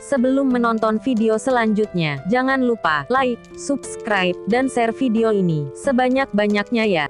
Sebelum menonton video selanjutnya, jangan lupa like, subscribe, dan share video ini sebanyak-banyaknya ya.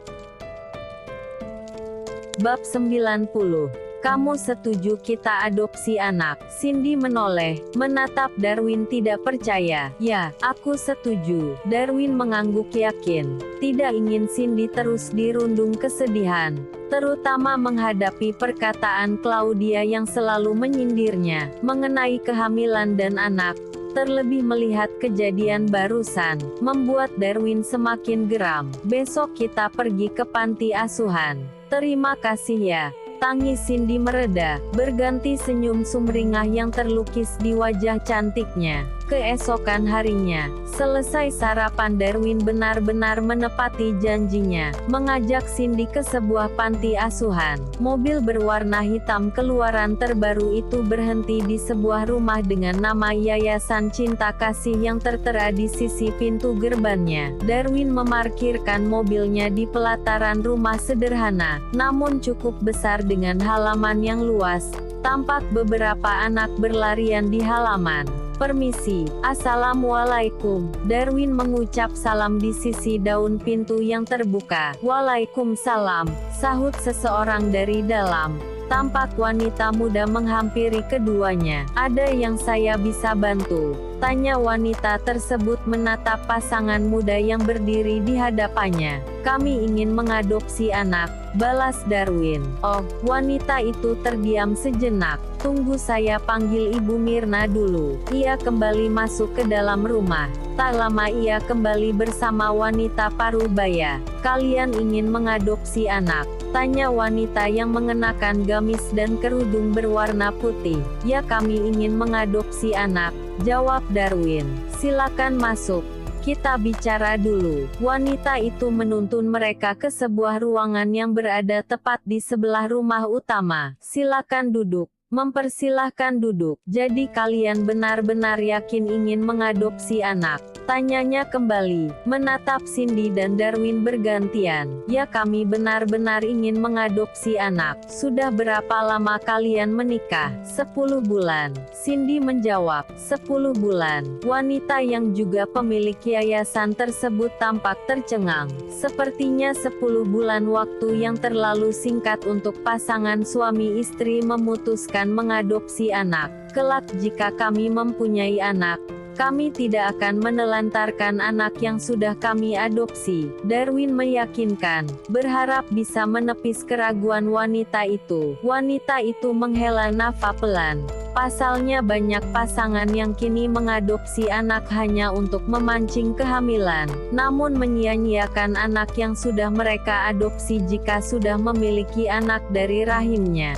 Bab 90. Kamu setuju kita adopsi anak? Cindy menoleh, menatap Darwin tidak percaya. Ya, aku setuju. Darwin mengangguk yakin. Tidak ingin Cindy terus dirundung kesedihan, terutama menghadapi perkataan Claudia yang selalu menyindirnya mengenai kehamilan dan anak. Terlebih melihat kejadian barusan, membuat Darwin semakin geram. Besok kita pergi ke panti asuhan. Terima kasih ya. Tangis Cindy mereda, berganti senyum sumringah yang terlukis di wajah cantiknya. Keesokan harinya, selesai sarapan, Darwin benar-benar menepati janjinya, mengajak Cindy ke sebuah panti asuhan. Mobil berwarna hitam keluaran terbaru itu berhenti di sebuah rumah dengan nama Yayasan Cinta Kasih yang tertera di sisi pintu gerbangnya. Darwin memarkirkan mobilnya di pelataran rumah sederhana, namun cukup besar dengan halaman yang luas. Tampak beberapa anak berlarian di halaman. Permisi, assalamualaikum. Darwin mengucap salam di sisi daun pintu yang terbuka. Waalaikumsalam, sahut seseorang dari dalam. Tampak wanita muda menghampiri keduanya. Ada yang saya bisa bantu? Tanya wanita tersebut menatap pasangan muda yang berdiri di hadapannya. Kami ingin mengadopsi anak, balas Darwin. Oh, wanita itu terdiam sejenak. Tunggu, saya panggil Ibu Mirna dulu. Ia kembali masuk ke dalam rumah. Tak lama ia kembali bersama wanita parubaya. Kalian ingin mengadopsi anak? Tanya wanita yang mengenakan gamis dan kerudung berwarna putih. Ya, kami ingin mengadopsi anak, jawab Darwin. Silakan masuk. Kita bicara dulu. Wanita itu menuntun mereka ke sebuah ruangan yang berada tepat di sebelah rumah utama. Silakan duduk. Mempersilahkan duduk. Jadi kalian benar-benar yakin ingin mengadopsi anak? Tanyanya kembali, menatap Cindy dan Darwin bergantian. Ya, kami benar-benar ingin mengadopsi anak. Sudah berapa lama kalian menikah? 10 bulan. Cindy menjawab, 10 bulan. Wanita yang juga pemilik yayasan tersebut tampak tercengang. Sepertinya 10 bulan waktu yang terlalu singkat untuk pasangan suami istri memutuskan mengadopsi anak. Kelak jika kami mempunyai anak, kami tidak akan menelantarkan anak yang sudah kami adopsi. Darwin meyakinkan, berharap bisa menepis keraguan wanita itu. Wanita itu menghela nafas pelan. Pasalnya banyak pasangan yang kini mengadopsi anak hanya untuk memancing kehamilan, namun menyia-nyiakan anak yang sudah mereka adopsi jika sudah memiliki anak dari rahimnya.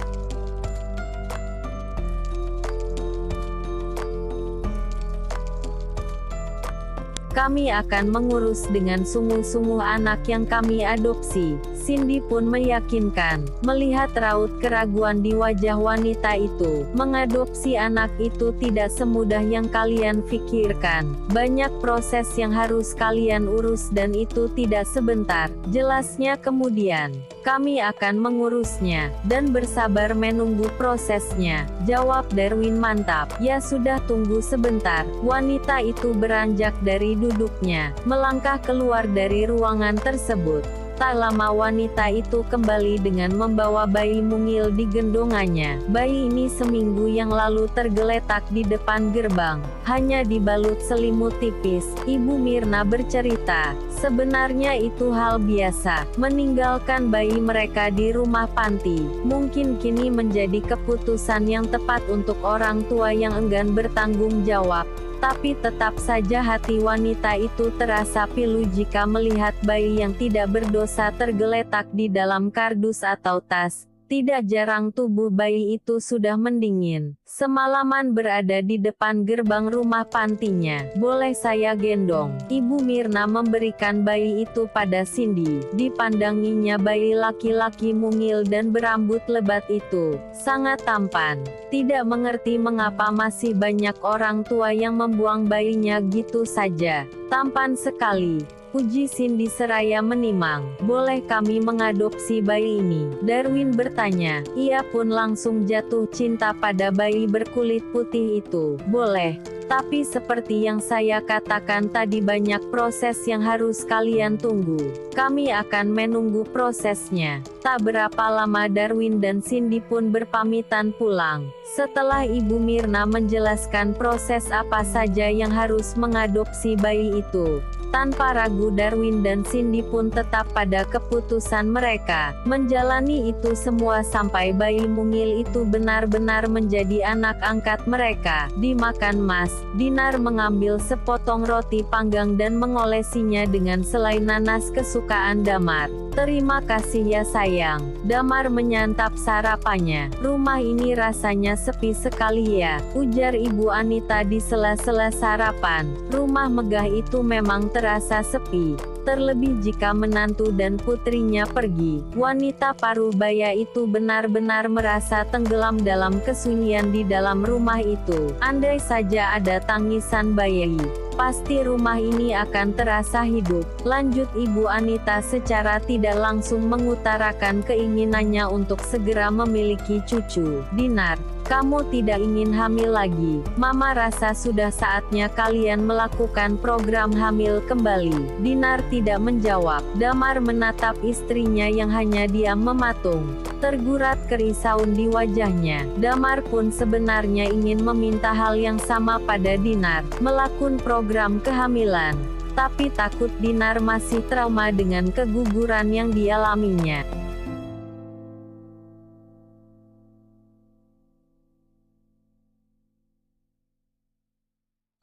Kami akan mengurus dengan sungguh-sungguh anak yang kami adopsi. Cindy pun meyakinkan, melihat raut keraguan di wajah wanita itu. Mengadopsi anak itu tidak semudah yang kalian pikirkan. Banyak proses yang harus kalian urus dan itu tidak sebentar. Jelasnya kemudian. Kami akan mengurusnya, dan bersabar menunggu prosesnya, jawab Darwin. Mantap. Ya sudah, tunggu sebentar. Wanita itu beranjak dari duduknya, melangkah keluar dari ruangan tersebut. Tak lama wanita itu kembali dengan membawa bayi mungil di gendongannya. Bayi ini seminggu yang lalu tergeletak di depan gerbang, hanya dibalut selimut tipis. Ibu Mirna bercerita, sebenarnya itu hal biasa, meninggalkan bayi mereka di rumah panti. Mungkin kini menjadi keputusan yang tepat untuk orang tua yang enggan bertanggung jawab. Tapi tetap saja hati wanita itu terasa pilu jika melihat bayi yang tidak berdosa tergeletak di dalam kardus atau tas. Tidak jarang tubuh bayi itu sudah mendingin. Semalaman berada di depan gerbang rumah pantinya. Boleh saya gendong? Ibu Mirna memberikan bayi itu pada Cindy. Dipandanginya bayi laki-laki mungil dan berambut lebat itu. Sangat tampan. Tidak mengerti mengapa masih banyak orang tua yang membuang bayinya gitu saja. Tampan sekali. puji Cindy seraya menimang. Boleh kami mengadopsi bayi ini? Darwin bertanya. Ia pun langsung jatuh cinta pada bayi berkulit putih itu. Boleh. Tapi seperti yang saya katakan tadi, banyak proses yang harus kalian tunggu. Kami akan menunggu prosesnya. Tak berapa lama Darwin dan Cindy pun berpamitan pulang. Setelah Ibu Mirna menjelaskan proses apa saja yang harus mengadopsi bayi itu, tanpa ragu Darwin dan Cindy pun tetap pada keputusan mereka, menjalani itu semua sampai bayi mungil itu benar-benar menjadi anak angkat mereka. Dimakan Mas, Dinar mengambil sepotong roti panggang dan mengolesinya dengan selai nanas kesukaan Damar. Terima kasih ya sayang. Damar menyantap sarapannya. Rumah ini rasanya sepi sekali ya, ujar Ibu Anita di sela-sela sarapan. Rumah megah itu memang terasa sepi, terlebih jika menantu dan putrinya pergi. Wanita parubaya itu benar-benar merasa tenggelam dalam kesunyian di dalam rumah itu. Andai saja ada tangisan bayi, pasti rumah ini akan terasa hidup, lanjut Ibu Anita secara tidak langsung mengutarakan keinginannya untuk segera memiliki cucu. Dinar, kamu tidak ingin hamil lagi? Mama rasa sudah saatnya kalian melakukan program hamil kembali. Dinar tidak menjawab. Damar menatap istrinya yang hanya diam mematung. Tergurat kerisauan di wajahnya. Damar pun sebenarnya ingin meminta hal yang sama pada Dinar, melakukan program kehamilan. Tapi takut Dinar masih trauma dengan keguguran yang dialaminya.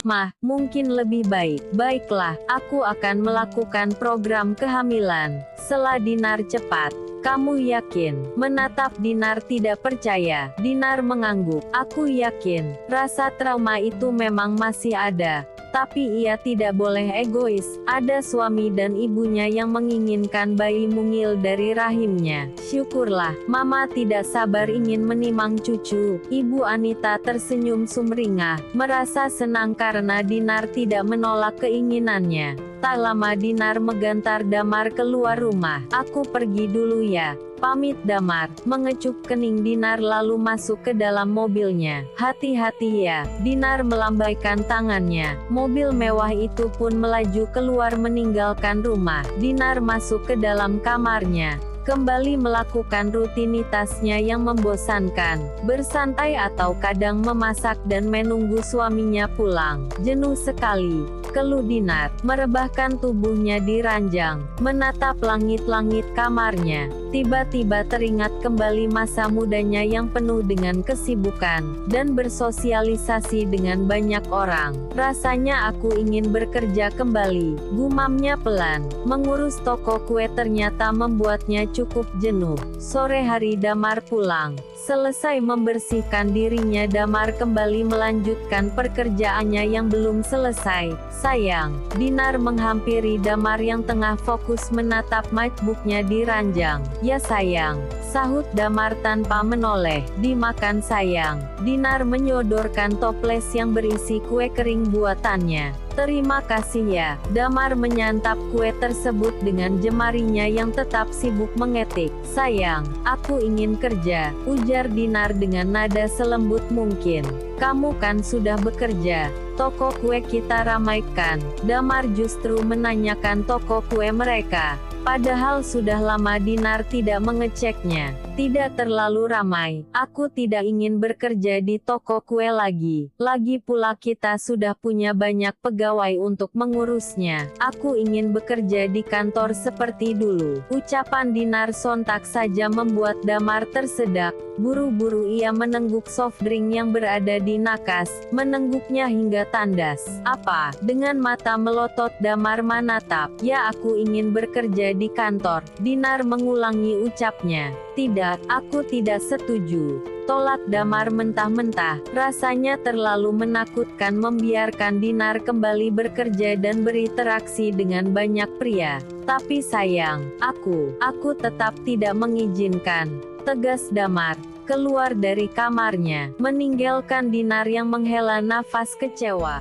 Mah, mungkin lebih baik. Baiklah, aku akan melakukan program kehamilan. Sela Dinar cepat. Kamu yakin? Menatap Dinar tidak percaya. Dinar mengangguk. Aku yakin. Rasa trauma itu memang masih ada. Tapi ia tidak boleh egois. Ada suami dan ibunya yang menginginkan bayi mungil dari rahimnya. Syukurlah, Mama tidak sabar ingin menimang cucu. Ibu Anita tersenyum sumringah, merasa senang karena Dinar tidak menolak keinginannya. Tak lama Dinar menggantar Damar keluar rumah. Aku pergi dulu ya. Pamit Damar, mengecup kening Dinar lalu masuk ke dalam mobilnya. Hati-hati ya. Dinar melambaikan tangannya. Mobil mewah itu pun melaju keluar meninggalkan rumah. Dinar masuk ke dalam kamarnya, kembali melakukan rutinitasnya yang membosankan, bersantai atau kadang memasak dan menunggu suaminya pulang. Jenuh sekali, keluh Dinar, merebahkan tubuhnya di ranjang, menatap langit-langit kamarnya. Tiba-tiba teringat kembali masa mudanya yang penuh dengan kesibukan, dan bersosialisasi dengan banyak orang. Rasanya aku ingin bekerja kembali, gumamnya pelan. Mengurus toko kue ternyata membuatnya cukup jenuh. Sore hari Damar pulang. Selesai membersihkan dirinya, Damar kembali melanjutkan pekerjaannya yang belum selesai. Sayang, Dinar menghampiri Damar yang tengah fokus menatap MacBook-nya di ranjang. Ya sayang, sahut Damar tanpa menoleh. Dimakan sayang. Dinar menyodorkan toples yang berisi kue kering buatannya. Terima kasih ya. Damar menyantap kue tersebut dengan jemarinya yang tetap sibuk mengetik. Sayang, aku ingin kerja, ujar Dinar dengan nada selembut mungkin. Kamu kan sudah bekerja. Toko kue kita ramaikan. Damar justru menanyakan toko kue mereka. Padahal sudah lama Dinar tidak mengeceknya. Tidak terlalu ramai. Aku tidak ingin bekerja di toko kue lagi. Lagi pula kita sudah punya banyak pegawai untuk mengurusnya. Aku ingin bekerja di kantor seperti dulu. Ucapan Dinar sontak saja membuat Damar tersedak. Buru-buru ia menengguk soft drink yang berada di nakas, menengguknya hingga tandas. Apa? Dengan mata melotot Damar menatap. Ya, aku ingin bekerja di kantor. Dinar mengulangi ucapnya. Tidak, aku tidak setuju. Tolak Damar mentah-mentah. Rasanya terlalu menakutkan membiarkan Dinar kembali bekerja dan berinteraksi dengan banyak pria. Tapi sayang, aku tetap tidak mengizinkan, tegas Damar. Keluar dari kamarnya, meninggalkan Dinar yang menghela nafas kecewa.